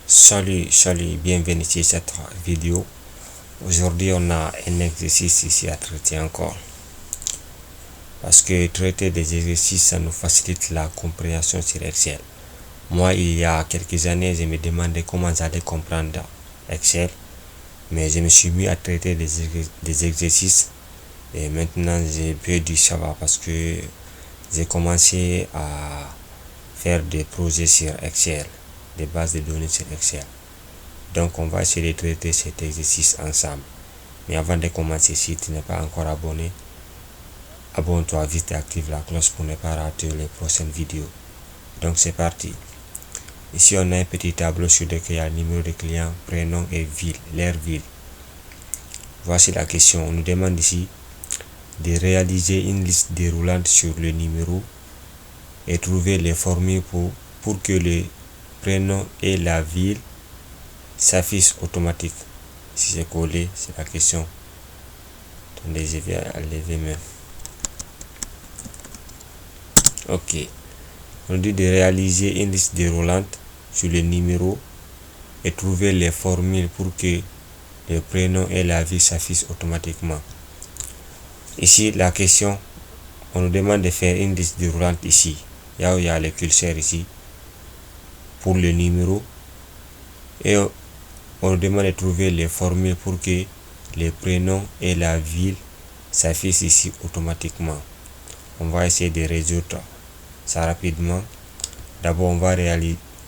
Salut, bienvenue sur cette vidéo. Aujourd'hui, on a un exercice ici à traiter encore. Parce que traiter des exercices, ça nous facilite la compréhension sur Excel. Moi, il y a quelques années, je me demandais comment j'allais comprendre Excel. Mais je me suis mis à traiter des exercices. Et maintenant, j'ai peu du savoir parce que j'ai commencé à faire des projets sur Excel, des bases de données sur Excel. Donc on va essayer de traiter cet exercice ensemble. Mais avant de commencer, si tu n'es pas encore abonné, abonne-toi vite et active la cloche pour ne pas rater les prochaines vidéos. Donc c'est parti. Ici on a un petit tableau sur lequel il y a le numéro de client, prénom et ville, leur ville. Voici la question. On nous demande ici de réaliser une liste déroulante sur le numéro et trouver les formules pour que le prénom et la ville s'affichent automatiquement. Si c'est collé, c'est la question. Attendez, je vais enlever même. Ok. On dit de réaliser une liste déroulante sur le numéro et trouver les formules pour que le prénom et la ville s'affichent automatiquement. Ici, la question, on nous demande de faire une liste déroulante ici. Là où il y a le curseur ici pour le numéro. Et on nous demande de trouver les formules pour que les prénoms et la ville s'affichent ici automatiquement. On va essayer de résoudre ça rapidement. D'abord, on va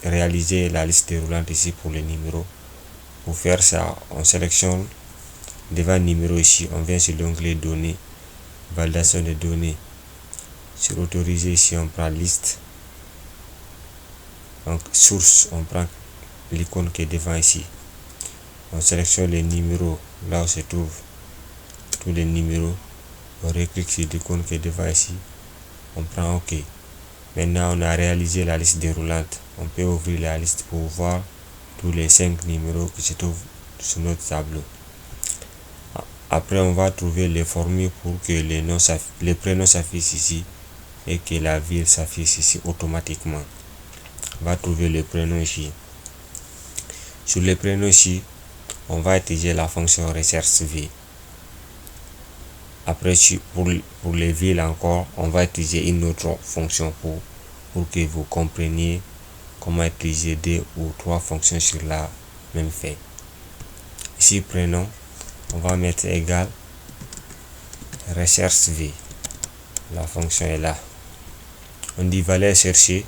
réaliser la liste déroulante ici pour le numéro. Pour faire ça, on sélectionne devant numéro ici. On vient sur l'onglet données, validation des données. Sur autoriser ici, on prend liste. Donc source, on prend l'icône qui est devant ici. On sélectionne les numéros là où se trouvent tous les numéros. On reclique sur l'icône qui est devant ici. On prend OK. Maintenant, on a réalisé la liste déroulante. On peut ouvrir la liste pour voir tous les 5 numéros qui se trouvent sur notre tableau. Après, on va trouver les formules pour que les prénoms s'affichent ici et que la ville s'affiche ici automatiquement. On va trouver le prénom ici. Sur le prénom ici, on va utiliser la fonction recherche V. Après, pour les villes encore, on va utiliser une autre fonction pour que vous compreniez comment utiliser 2 ou 3 fonctions sur la même feuille. Ici, prénom, on va mettre égal recherche V. La fonction est là. On dit valeur chercher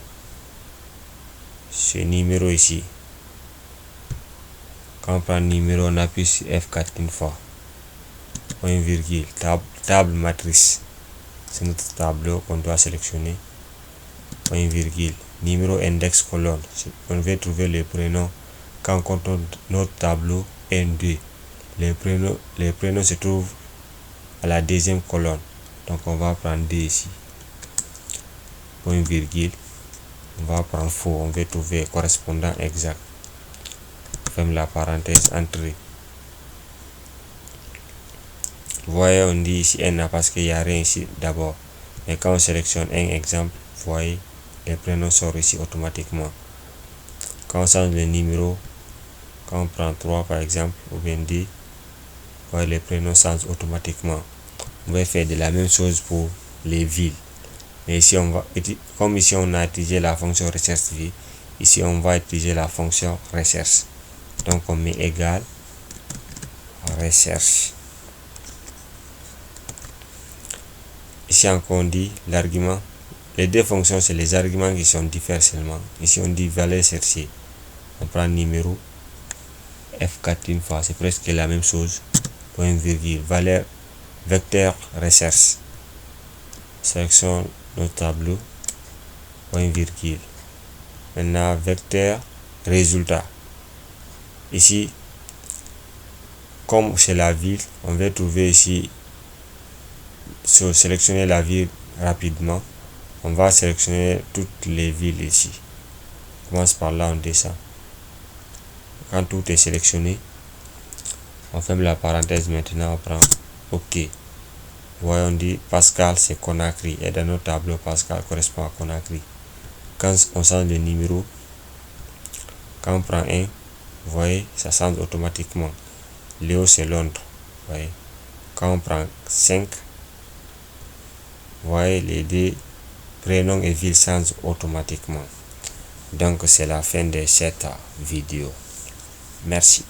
ce numéro ici. Quand on prend numéro, on appuie sur F4 une fois. Point virgule, table matrice. C'est notre tableau qu'on doit sélectionner. Point virgule, numéro index colonne. On veut trouver les prénoms. Quand on compte notre tableau N2, les prénoms se trouvent à la deuxième colonne. Donc on va prendre D ici. Point virgule. On va prendre faux. On veut trouver correspondant exact. Ferme la parenthèse, entrée. Vous voyez, on dit ici N parce qu'il n'y a rien ici d'abord. Mais quand on sélectionne un exemple, vous voyez, les prénoms sortent ici automatiquement. Quand on change le numéro, quand on prend 3 par exemple, ou bien D, vous voyez, les prénoms changent automatiquement. On va faire de la même chose pour les villes. Mais ici, comme ici on a utilisé la fonction recherche V, ici on va utiliser la fonction recherche. Donc on met égal recherche. Ici encore on dit l'argument. Les deux fonctions, c'est les arguments qui sont différents seulement. Ici on dit valeur cherchée. On prend numéro F4 une fois, c'est presque la même chose. Point virgule, valeur vecteur recherche. Sélection notre tableau. Point virgule. Maintenant vecteur résultat. Ici, comme c'est la ville, on va trouver ici, sélectionner la ville rapidement. On va sélectionner toutes les villes ici. On commence par là, on descend. Quand tout est sélectionné, on ferme la parenthèse. Maintenant, on prend OK. Voyons, on dit Pascal, c'est Conakry. Et dans notre tableau, Pascal correspond à Conakry. Quand on change le numéro, quand on prend 1, Vous voyez, ça change automatiquement. Léo, c'est Londres. Vous voyez, quand on prend 5, vous voyez, les deux prénoms et villes changent automatiquement. Donc, c'est la fin de cette vidéo. Merci.